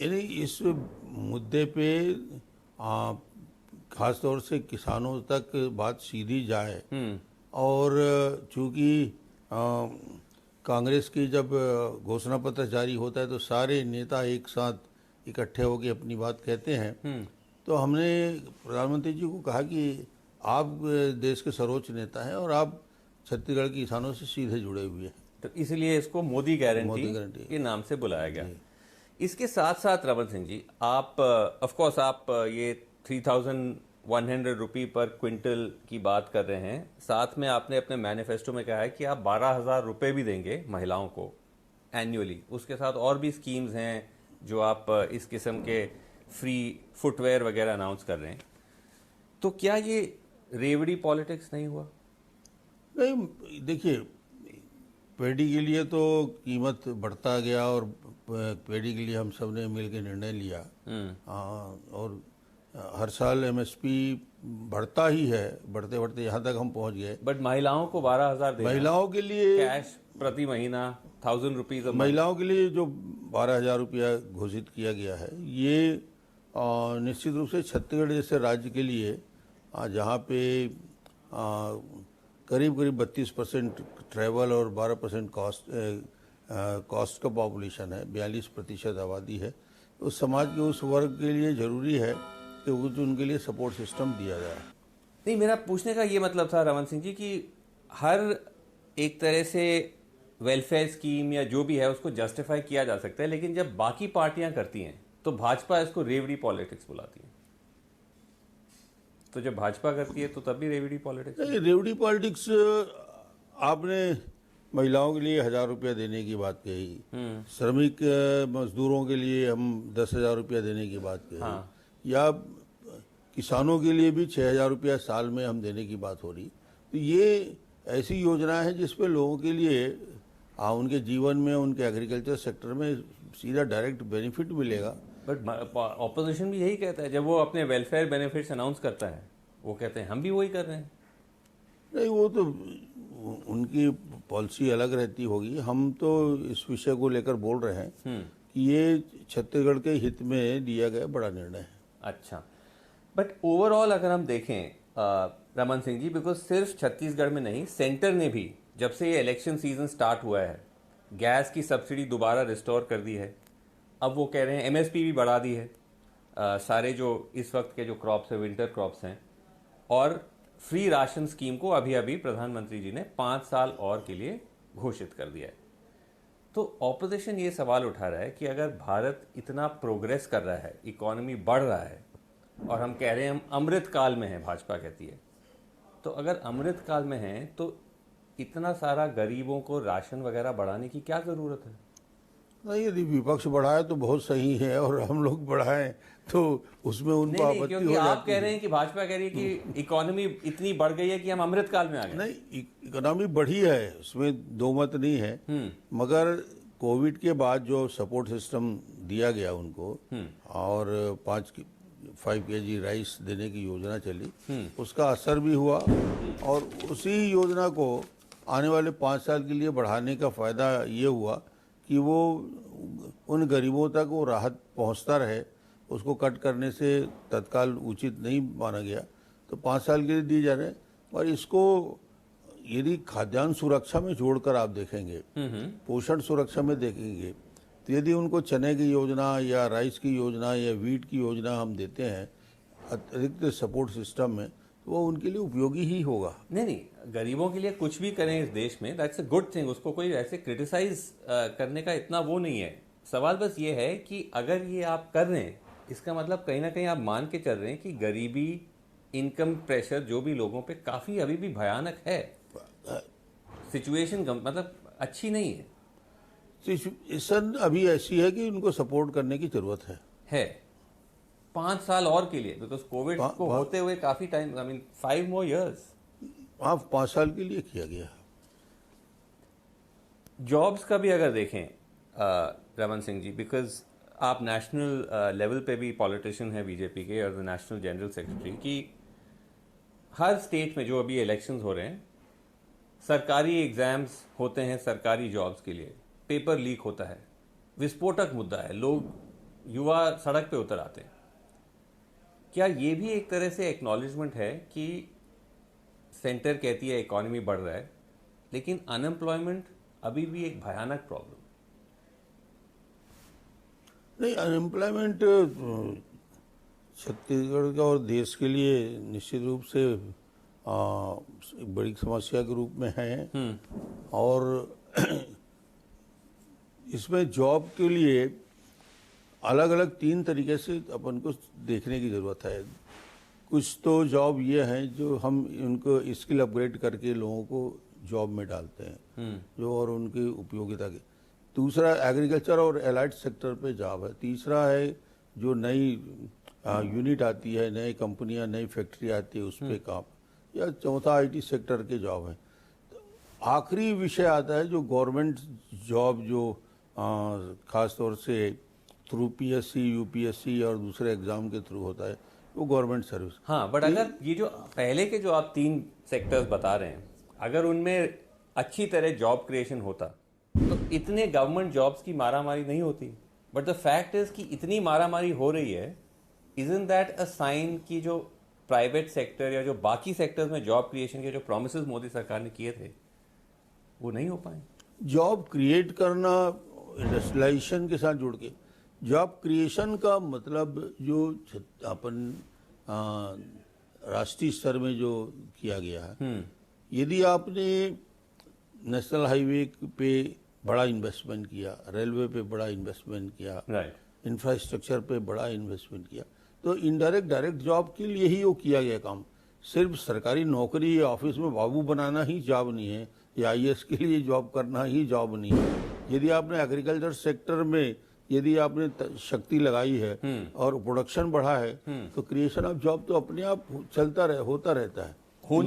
यानी इस मुद्दे पे खास तौर से किसानों तक बात सीधी जाए। और चूंकि कांग्रेस की जब घोषणा पत्र जारी होता है तो सारे नेता एक साथ इकट्ठे होकर अपनी बात कहते हैं। तो हमने प्रधानमंत्री जी को कहा कि आप देश के सर्वोच्च नेता हैं और आप छत्तीसगढ़ के किसानों से सीधे जुड़े हुए हैं, तो इसलिए इसको मोदी गारंटी के नाम से बुलाया गया। इसके साथ साथ रमन सिंह जी, आप ऑफ कोर्स आप ये 3,100 रुपये पर क्विंटल की बात कर रहे हैं, साथ में आपने अपने मैनिफेस्टो में कहा है कि आप 12,000 रुपये भी देंगे महिलाओं को एनुअली। उसके साथ और भी स्कीम्स हैं जो आप इस किस्म के फ्री फुटवेयर वगैरह अनाउंस कर रहे हैं। तो क्या ये रेवड़ी पॉलिटिक्स नहीं हुआ? नहीं, देखिए, पैडी के लिए तो कीमत बढ़ता गया और पैडी के लिए हम सब ने मिलकर निर्णय लिया। और हर साल एमएसपी बढ़ता ही है, बढ़ते बढ़ते यहाँ तक हम पहुँच गए। बट महिलाओं को 12,000 महिलाओं के लिए कैश प्रति महीना 1,000 रुपीज महिलाओं के लिए जो 12,000 रुपया घोषित किया गया है, ये निश्चित रूप से छत्तीसगढ़ जैसे राज्य के लिए जहाँ पे करीब करीब 32% ट्रैवल और 12% कॉस्ट का पॉपुलेशन है, 42% आबादी है, उस समाज के उस वर्ग के लिए ज़रूरी है कि उनके लिए सपोर्ट सिस्टम दिया जाए। नहीं, मेरा पूछने का ये मतलब था रमन सिंह जी कि हर एक तरह से वेलफेयर स्कीम या जो भी है उसको जस्टिफाई किया जा सकता है, लेकिन जब बाकी पार्टियां करती हैं तो भाजपा इसको रेवड़ी पॉलिटिक्स बुलाती है। तो जब भाजपा करती है तो तब भी रेवड़ी पॉलिटिक्स? रेवड़ी पॉलिटिक्स, आपने महिलाओं के लिए 1,000 रुपया देने की बात कही, श्रमिक मजदूरों के लिए हम 10,000 रुपया देने की बात कही, या किसानों के लिए भी 6,000 रुपया साल में हम देने की बात हो रही। तो ये ऐसी योजना है जिसपे लोगों के लिए उनके जीवन में, उनके एग्रीकल्चर सेक्टर में सीधा डायरेक्ट बेनिफिट मिलेगा। बट ऑपोजिशन भी यही कहता है, जब वो अपने वेलफेयर बेनिफिट्स अनाउंस करता है वो कहते हैं हम भी वही कर रहे हैं। नहीं, वो तो उनकी पॉलिसी अलग रहती होगी। हम तो इस विषय को लेकर बोल रहे हैं कि ये छत्तीसगढ़ के हित में लिया गया बड़ा निर्णय है। अच्छा, बट ओवरऑल अगर हम देखें रमन सिंह जी, बिकॉज सिर्फ छत्तीसगढ़ में नहीं, सेंटर ने भी जब से ये इलेक्शन सीजन स्टार्ट हुआ है गैस की सब्सिडी दोबारा रिस्टोर कर दी है। अब वो कह रहे हैं एमएसपी भी बढ़ा दी है सारे जो इस वक्त के जो क्रॉप्स है, विंटर क्रॉप्स हैं, और फ्री राशन स्कीम को अभी अभी प्रधानमंत्री जी ने 5 साल और के लिए घोषित कर दिया है। तो ऑपोजिशन ये सवाल उठा रहा है कि अगर भारत इतना प्रोग्रेस कर रहा है, इकोनॉमी बढ़ रहा है, और हम कह रहे हैं हम अमृत काल में हैं, भाजपा कहती है, तो अगर अमृत काल में हैं तो इतना सारा गरीबों को राशन वगैरह बढ़ाने की क्या ज़रूरत है? नहीं, यदि विपक्ष बढ़ाए तो बहुत सही है और हम लोग बढ़ाएं तो उसमें उनको आपत्ति हो जाती है। आप कह रहे हैं कि भाजपा कह रही है कि इकोनॉमी इतनी बढ़ गई है कि हम अमृत काल में आ गए। नहीं, इकोनॉमी बढ़ी है, उसमें दो मत नहीं है, मगर कोविड के बाद जो सपोर्ट सिस्टम दिया गया उनको और 5 kg राइस देने की योजना चली, उसका असर भी हुआ और उसी योजना को आने वाले 5 साल के लिए बढ़ाने का फायदा ये हुआ कि वो उन गरीबों तक वो राहत पहुंचता रहे, उसको कट करने से तत्काल उचित नहीं माना गया, तो 5 साल के लिए दी जा रहे हैं। और इसको यदि खाद्यान्न सुरक्षा में जोड़कर आप देखेंगे, पोषण सुरक्षा में देखेंगे, तो यदि उनको चने की योजना या राइस की योजना या वीट की योजना हम देते हैं अतिरिक्त सपोर्ट सिस्टम में, तो वो उनके लिए उपयोगी ही होगा। नहीं, गरीबों के लिए कुछ भी करें इस देश में, दैट्स अ गुड थिंग, उसको कोई ऐसे क्रिटिसाइज करने का इतना वो नहीं है। सवाल बस ये है कि अगर ये आप कर रहे हैं, इसका मतलब कहीं ना कहीं आप मान के चल रहे हैं कि गरीबी, इनकम प्रेशर जो भी लोगों पे काफ़ी अभी भी भयानक है, सिचुएशन मतलब अच्छी नहीं है। सिचुएशन अभी ऐसी है कि उनको सपोर्ट करने की जरूरत है 5 साल और के लिए, बिकॉज कोविड को होते हुए काफी time, I mean 5 more years। हाँ, 5 साल के लिए किया गया। जॉब्स का भी अगर देखें रमन सिंह जी, बिकॉज आप नेशनल लेवल पे भी पॉलिटिशियन हैं बीजेपी के और नेशनल जनरल सेक्रेटरी, कि हर स्टेट में जो अभी इलेक्शंस हो रहे हैं, सरकारी एग्जाम्स होते हैं सरकारी जॉब्स के लिए, पेपर लीक होता है, विस्फोटक मुद्दा है, लोग युवा सड़क पे उतर आते हैं। क्या ये भी एक तरह से एक्नॉलेजमेंट है कि सेंटर कहती है इकोनॉमी बढ़ रहा है, लेकिन अनएम्प्लॉयमेंट अभी भी एक भयानक प्रॉब्लम? नहीं, अनएम्प्लॉयमेंट छत्तीसगढ़ का और देश के लिए निश्चित रूप से एक बड़ी समस्या के रूप में है। और इसमें जॉब के लिए अलग अलग 3 तरीके से अपन को देखने की ज़रूरत है। कुछ तो जॉब ये हैं जो हम उनको स्किल अपग्रेड करके लोगों को जॉब में डालते हैं, जो और उनकी उपयोगिता के। दूसरा एग्रीकल्चर और एलाइड सेक्टर पे जॉब है। तीसरा है जो नई यूनिट आती है, नई कंपनियां, नई फैक्ट्री आती है, उस पर काम। या चौथा आईटी सेक्टर के जॉब है। आखिरी विषय आता है जो गवर्नमेंट जॉब, जो खास तौर से थ्रू पीएससी, यूपीएससी और दूसरे एग्जाम के थ्रू होता है, वो गवर्नमेंट सर्विस। हाँ, बट अगर ये जो पहले के जो आप 3 सेक्टर्स बता रहे हैं, अगर उनमें अच्छी तरह जॉब क्रिएशन होता तो इतने गवर्नमेंट जॉब्स की मारामारी नहीं होती। बट द फैक्ट इज कि इतनी मारामारी हो रही है, इजंट दैट अ साइन कि जो प्राइवेट सेक्टर या जो बाकी सेक्टर्स में जॉब क्रिएशन के जो प्रोमिसेस मोदी सरकार ने किए थे वो नहीं हो पाए? जॉब क्रिएट करना इंडस्ट्रियलाइजेशन के साथ जुड़ के, जॉब क्रिएशन का मतलब जो अपन राष्ट्रीय स्तर में जो किया गया है, यदि आपने नेशनल हाईवे पे बड़ा इन्वेस्टमेंट किया, रेलवे पे बड़ा इन्वेस्टमेंट किया, इंफ्रास्ट्रक्चर पे बड़ा इन्वेस्टमेंट किया, तो इनडायरेक्ट डायरेक्ट जॉब के लिए ही वो किया गया काम। सिर्फ सरकारी नौकरी या ऑफिस में बाबू बनाना ही जॉब नहीं है, या आईएएस के लिए जॉब करना ही जॉब नहीं है। यदि आपने एग्रीकल्चर सेक्टर में यदि आपने शक्ति लगाई है और प्रोडक्शन बढ़ा है, तो क्रिएशन ऑफ जॉब तो अपने आप होता रहता है।